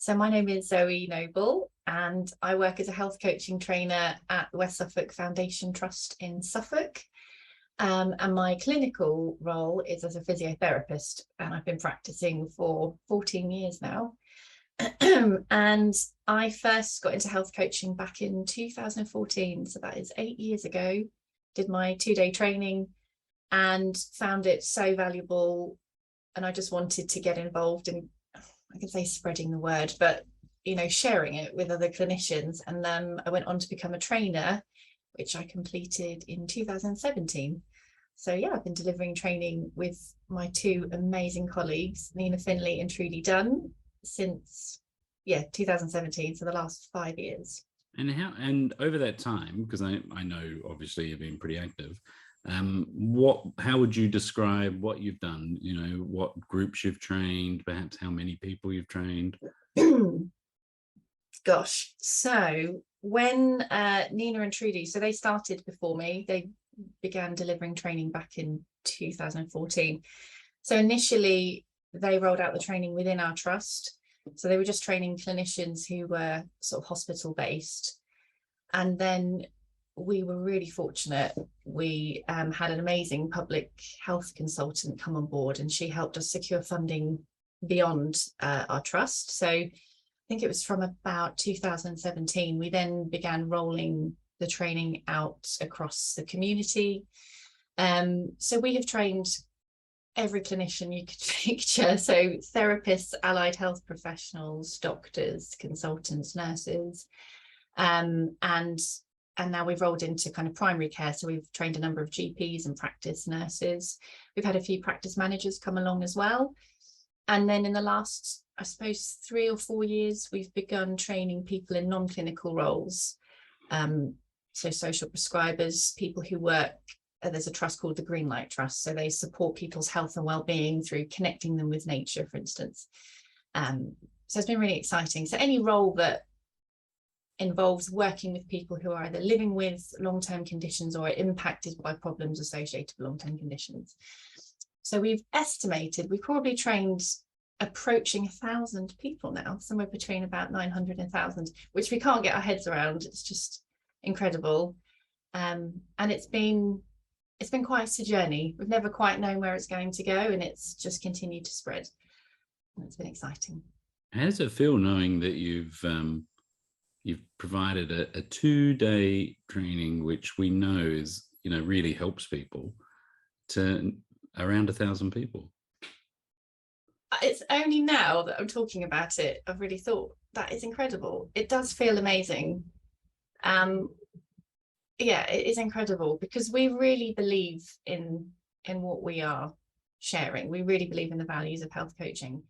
So my name is Zoe Noble, and I work as a health coaching trainer at the West Suffolk Foundation Trust in Suffolk. And my clinical role is as a physiotherapist, and I've been practicing for 14 years now. And I first got into health coaching back in 2014, so that is 8 years ago. Did my 2-day training and found it so valuable, and I just wanted to get involved in, I can say spreading the word, but sharing it with other clinicians. And then I went on to become a trainer, which I completed in 2017. So yeah, I've been delivering training with my two amazing colleagues, Nina Finley and Trudy Dunn, since 2017, so the last 5 years. And over that time, because I know obviously you've been pretty active, how would you describe what you've done? What groups you've trained, perhaps how many people you've trained? Gosh, so when Nina and Trudy, so they started before me, they began delivering training back in 2014. So initially they rolled out the training within our trust. So they were just training clinicians who were sort of hospital based. And then we were really fortunate. We had an amazing public health consultant come on board, and she helped us secure funding beyond our trust. So I think it was from about 2017, we then began rolling the training out across the community. So we have trained every clinician you could picture. So therapists, allied health professionals, doctors, consultants, nurses, and now we've rolled into kind of primary care. So we've trained a number of GPs and practice nurses. We've had a few practice managers come along as well. And then in the last, I suppose, 3 or 4 years, we've begun training people in non-clinical roles. So social prescribers, people who work, there's a trust called the Green Light Trust. So they support people's health and well-being through connecting them with nature, for instance. So it's been really exciting. So any role that involves working with people who are either living with long-term conditions or are impacted by problems associated with long-term conditions. So we've estimated, we've probably trained approaching 1,000 people now, somewhere between about 900 and 1,000, which we can't get our heads around. It's just incredible. And it's been quite a journey. We've never quite known where it's going to go, and it's just continued to spread. And it's been exciting. How does it feel knowing that you've provided a 2-day training, which we know is, really helps people, to around 1,000 people? It's only now that I'm talking about it, I've really thought that is incredible. It does feel amazing. It is incredible, because we really believe in what we are sharing. We really believe in the values of health coaching.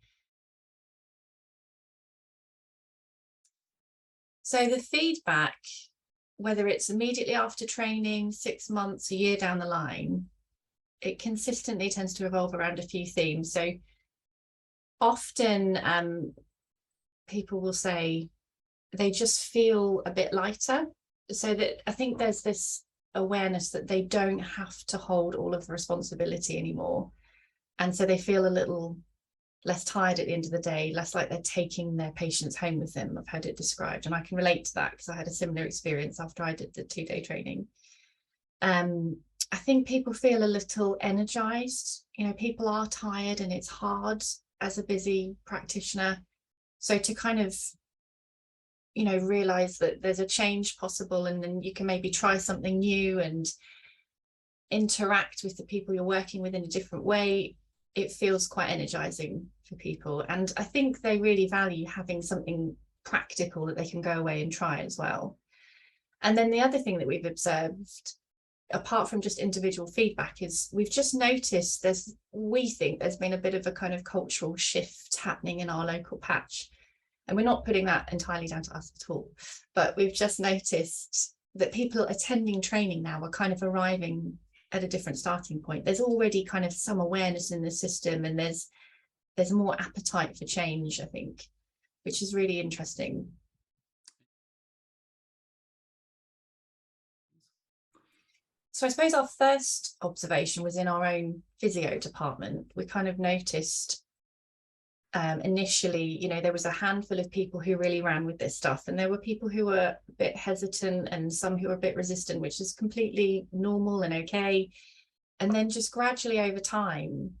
So the feedback, whether it's immediately after training, 6 months, a year down the line, it consistently tends to revolve around a few themes. So often people will say they just feel a bit lighter. So that I think there's this awareness that they don't have to hold all of the responsibility anymore. And so they feel a little less tired at the end of the day, less like they're taking their patients home with them. I've heard it described, and I can relate to that because I had a similar experience after I did the 2-day training. I think people feel a little energized. People are tired, and it's hard as a busy practitioner. So to kind of realize that there's a change possible, and then you can maybe try something new and interact with the people you're working with in a different way, it feels quite energizing for people. And I think they really value having something practical that they can go away and try as well. And then the other thing that we've observed, apart from just individual feedback, is we've just noticed we think there's been a bit of a kind of cultural shift happening in our local patch. And we're not putting that entirely down to us at all, but we've just noticed that people attending training now are kind of arriving at a different starting point. There's already kind of some awareness in the system, and there's more appetite for change, I think, which is really interesting. So I suppose our first observation was in our own physio department. We kind of noticed initially, you know, there was a handful of people who really ran with this stuff, and there were people who were a bit hesitant and some who were a bit resistant, which is completely normal and okay. And then just gradually over time,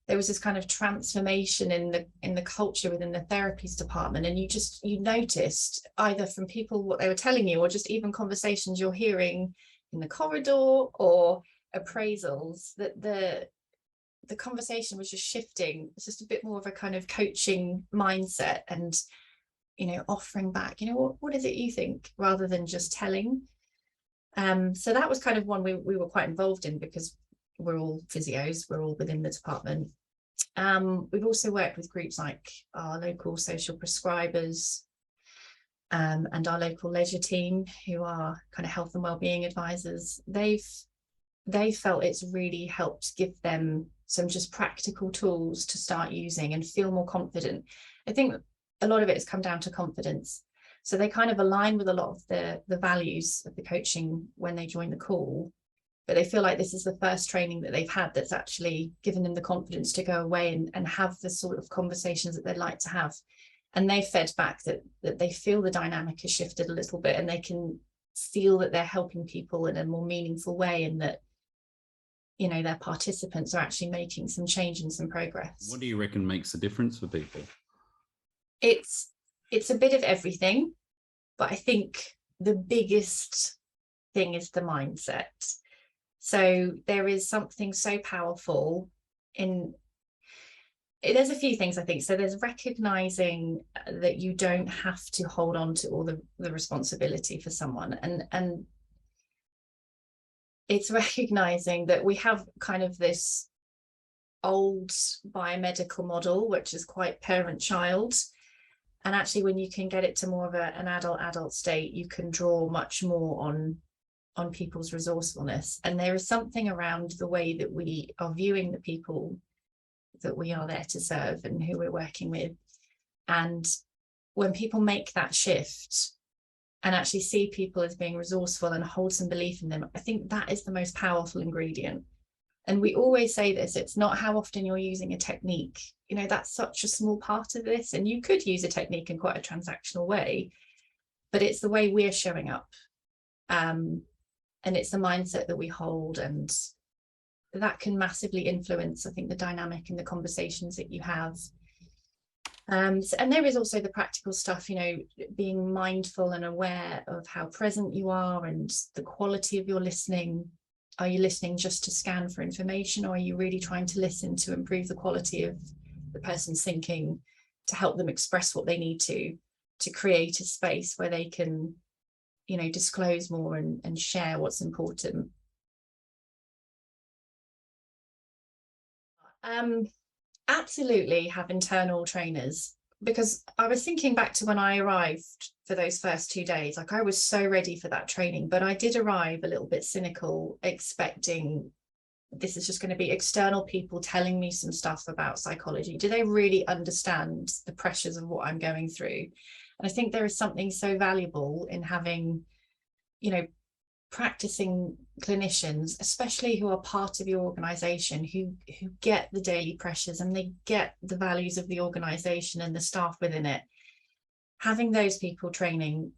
there was this kind of transformation in the culture within the therapies department, and you noticed either from people what they were telling you, or just even conversations you're hearing in the corridor or appraisals, that the conversation was just shifting. It's just a bit more of a kind of coaching mindset, and, you know, offering back, you know, what is it you think, rather than just telling. So that was kind of one we were quite involved in, because we're all physios, we're all within the department. We've also worked with groups like our local social prescribers, and our local leisure team, who are kind of health and wellbeing advisors. They felt it's really helped give them some just practical tools to start using and feel more confident. I think a lot of it has come down to confidence. So they kind of align with a lot of the values of the coaching when they join the call, but they feel like this is the first training that they've had that's actually given them the confidence to go away and have the sort of conversations that they'd like to have. And they fed back that they feel the dynamic has shifted a little bit, and they can feel that they're helping people in a more meaningful way, and that, you know, their participants are actually making some change and some progress. What do you reckon makes a difference for people? It's a bit of everything, but I think the biggest thing is the mindset. So there is something so powerful in, there's a few things I think. So there's recognizing that you don't have to hold on to all the responsibility for someone, and it's recognizing that we have kind of this old biomedical model, which is quite parent-child. And actually, when you can get it to more of an adult state, you can draw much more on people's resourcefulness. And there is something around the way that we are viewing the people that we are there to serve and who we're working with. And when people make that shift and actually see people as being resourceful and hold some belief in them, I think that is the most powerful ingredient. And we always say this, it's not how often you're using a technique. You know, that's such a small part of this. And you could use a technique in quite a transactional way, but it's the way we're showing up. And it's the mindset that we hold, and that can massively influence, I think, the dynamic and the conversations that you have. And there is also the practical stuff, you know, being mindful and aware of how present you are and the quality of your listening. Are you listening just to scan for information, or are you really trying to listen to improve the quality of the person's thinking, to help them express what they need to create a space where they can, you know, disclose more and share what's important. Absolutely have internal trainers, because I was thinking back to when I arrived for those first 2 days, like I was so ready for that training, but I did arrive a little bit cynical, expecting this is just going to be external people telling me some stuff about psychology. Do they really understand the pressures of what I'm going through? And I think there is something so valuable in having, you know, practicing clinicians, especially who are part of your organization, who get the daily pressures and they get the values of the organization and the staff within it. Having those people training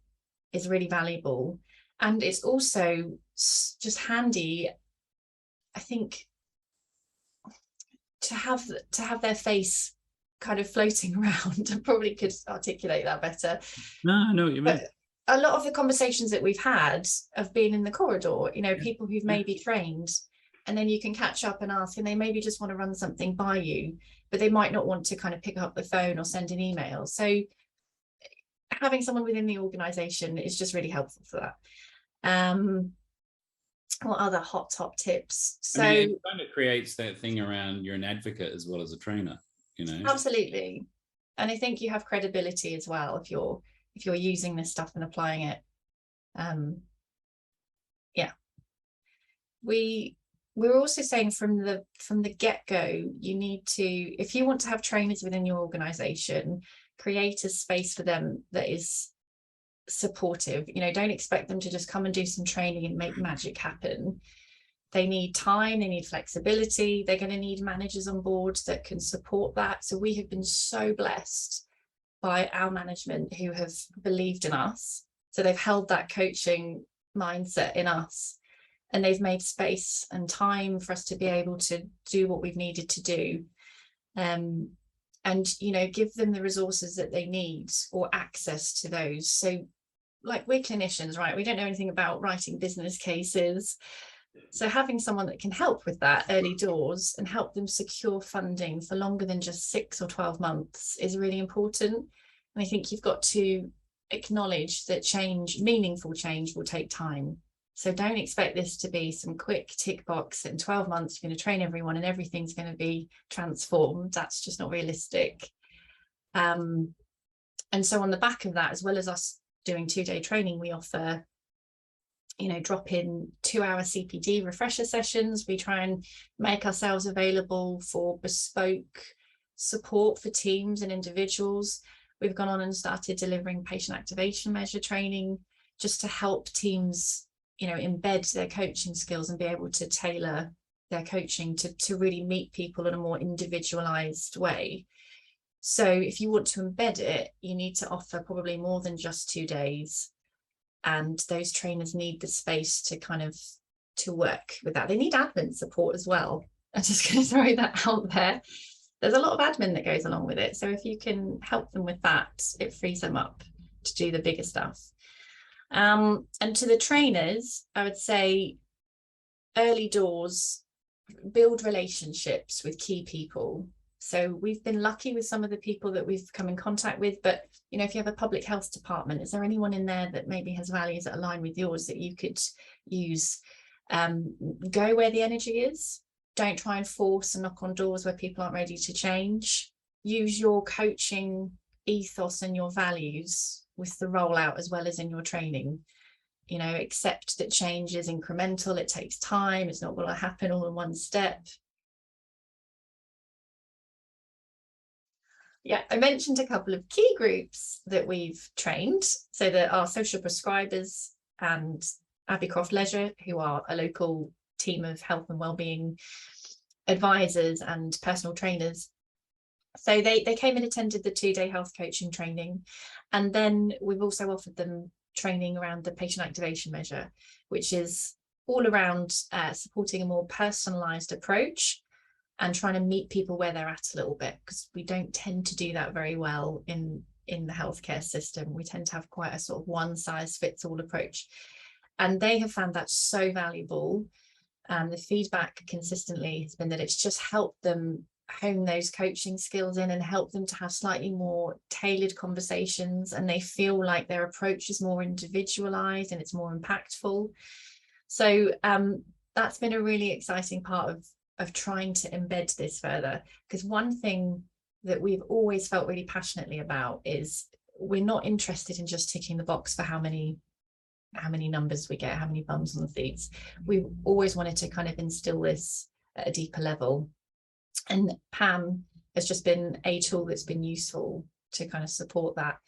is really valuable. And it's also just handy, I think, to have their face kind of floating around. I probably could articulate that better. No, I know what you mean. But a lot of the conversations that we've had have been in the corridor, you know, people who've maybe trained, and then you can catch up and ask, and they maybe just want to run something by you, but they might not want to kind of pick up the phone or send an email. So having someone within the organization is just really helpful for that. What other hot top tips? So I mean, it kind of creates that thing around you're an advocate as well as a trainer, you know. Absolutely. And I think you have credibility as well if you're using this stuff and applying it. We're also saying from the get-go, you need to, if you want to have trainers within your organization, create a space for them that is supportive. You know, don't expect them to just come and do some training and make magic happen. They need time, they need flexibility, they're going to need managers on board that can support that. So we have been so blessed by our management who have believed in us. So they've held that coaching mindset in us, and they've made space and time for us to be able to do what we've needed to do. And, you know, give them the resources that they need or access to those. So like, we're clinicians, right? We don't know anything about writing business cases. So having someone that can help with that early doors and help them secure funding for longer than just 6 or 12 months is really important. And I think you've got to acknowledge that change, meaningful change, will take time. So don't expect this to be some quick tick box. In 12 months, you're going to train everyone and everything's going to be transformed. That's just not realistic. And so on the back of that, as well as us doing 2-day training, we offer, you know, drop in 2-hour CPD refresher sessions. We try and make ourselves available for bespoke support for teams and individuals. We've gone on and started delivering patient activation measure training just to help teams, you know, embed their coaching skills and be able to tailor their coaching to really meet people in a more individualized way. So if you want to embed it, you need to offer probably more than just 2 days. And those trainers need the space to kind of to work with that. They need admin support as well. I'm just going to throw that out there. There's a lot of admin that goes along with it. So if you can help them with that, it frees them up to do the bigger stuff. And to the trainers, I would say early doors, build relationships with key people. So we've been lucky with some of the people that we've come in contact with, but you know, if you have a public health department, is there anyone in there that maybe has values that align with yours that you could use? Go where the energy is. Don't try and force and knock on doors where people aren't ready to change. Use your coaching ethos and your values with the rollout as well as in your training. You know, accept that change is incremental, it takes time, it's not going to happen all in one step. Yeah, I mentioned a couple of key groups that we've trained. So there are social prescribers and Abbeycroft Leisure, who are a local team of health and wellbeing advisors and personal trainers. So they came and attended the 2-day health coaching training. And then we've also offered them training around the patient activation measure, which is all around supporting a more personalized approach and trying to meet people where they're at a little bit, because we don't tend to do that very well in the healthcare system. We tend to have quite a sort of one size fits all approach, and they have found that so valuable. The feedback consistently has been that it's just helped them hone those coaching skills in and help them to have slightly more tailored conversations, and they feel like their approach is more individualized and it's more impactful. So that's been a really exciting part of trying to embed this further, because one thing that we've always felt really passionately about is we're not interested in just ticking the box for how many numbers we get, how many bums on the seats. We've always wanted to kind of instill this at a deeper level, and PAM has just been a tool that's been useful to kind of support that.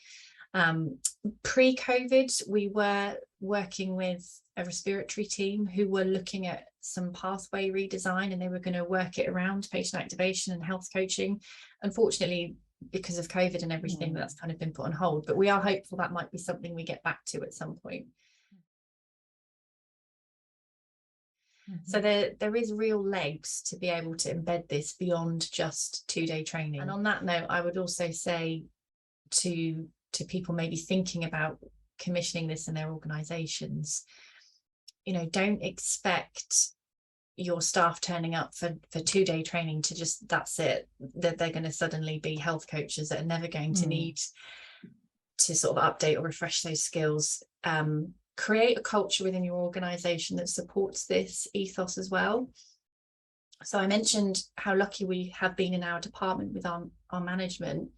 Pre-COVID, we were working with a respiratory team who were looking at some pathway redesign, and they were going to work it around patient activation and health coaching. Unfortunately, because of COVID and everything, that's kind of been put on hold, but we are hopeful that might be something we get back to at some point. So there is real legs to be able to embed this beyond just 2-day training. And on that note, I would also say to people maybe thinking about commissioning this in their organizations, you know, don't expect your staff turning up for 2-day training to just, that's it, that they're going to suddenly be health coaches that are never going to need to sort of update or refresh those skills. Create a culture within your organization that supports this ethos as well. So I mentioned how lucky we have been in our department with our management.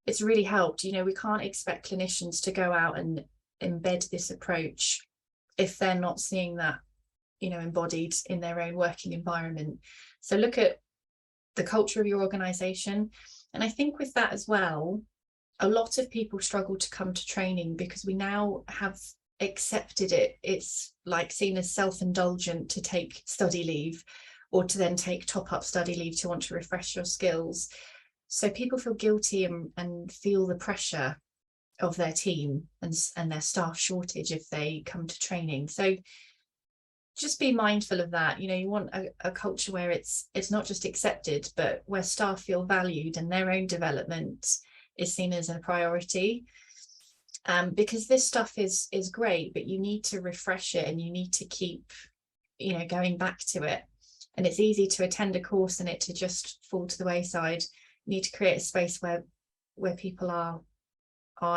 It's really helped. You know, we can't expect clinicians to go out and embed this approach if they're not seeing that, you know, embodied in their own working environment. So look at the culture of your organization. And I think with that as well, a lot of people struggle to come to training because we now have accepted it, it's like seen as self-indulgent to take study leave, or to then take top-up study leave to want to refresh your skills. So people feel guilty and feel the pressure of their team and their staff shortage if they come to training. So just be mindful of that. You know, you want a culture where it's not just accepted, but where staff feel valued and their own development is seen as a priority. Because this stuff is great, but you need to refresh it and you need to keep, you know, going back to it. And it's easy to attend a course and it to just fall to the wayside. You need to create a space where people are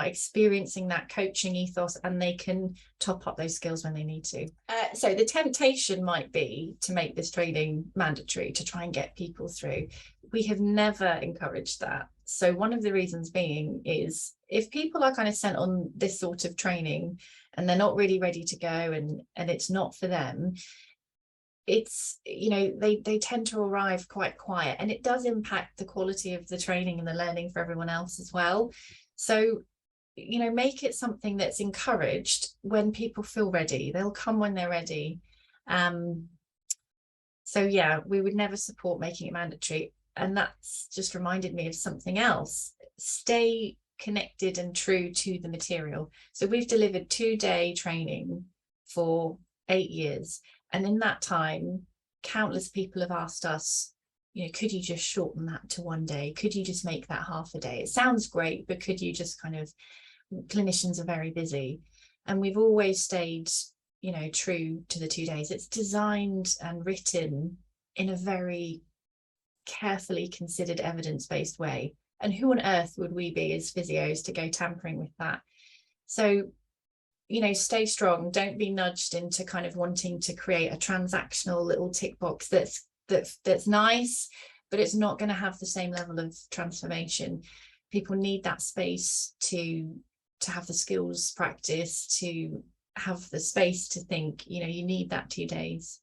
experiencing that coaching ethos and they can top up those skills when they need to. So the temptation might be to make this training mandatory to try and get people through. We have never encouraged that. So one of the reasons being is if people are kind of sent on this sort of training and they're not really ready to go and it's not for them, it's, you know, they tend to arrive quite quiet, and it does impact the quality of the training and the learning for everyone else as well. So, you know, make it something that's encouraged when people feel ready. They'll come when they're ready. So yeah, we would never support making it mandatory. And that's just reminded me of something else. Stay connected and true to the material. So we've delivered 2-day training for 8 years. And in that time, countless people have asked us, you know, could you just shorten that to 1 day? Could you just make that half a day? It sounds great, but could you just kind of, clinicians are very busy. And we've always stayed, you know, true to the 2 days. It's designed and written in a very carefully considered evidence-based way. And who on earth would we be as physios to go tampering with that? So, you know, stay strong. Don't be nudged into kind of wanting to create a transactional little tick box that's nice, but it's not going to have the same level of transformation. People need that space to have the skills practice, to have the space to think. You know, you need that 2 days.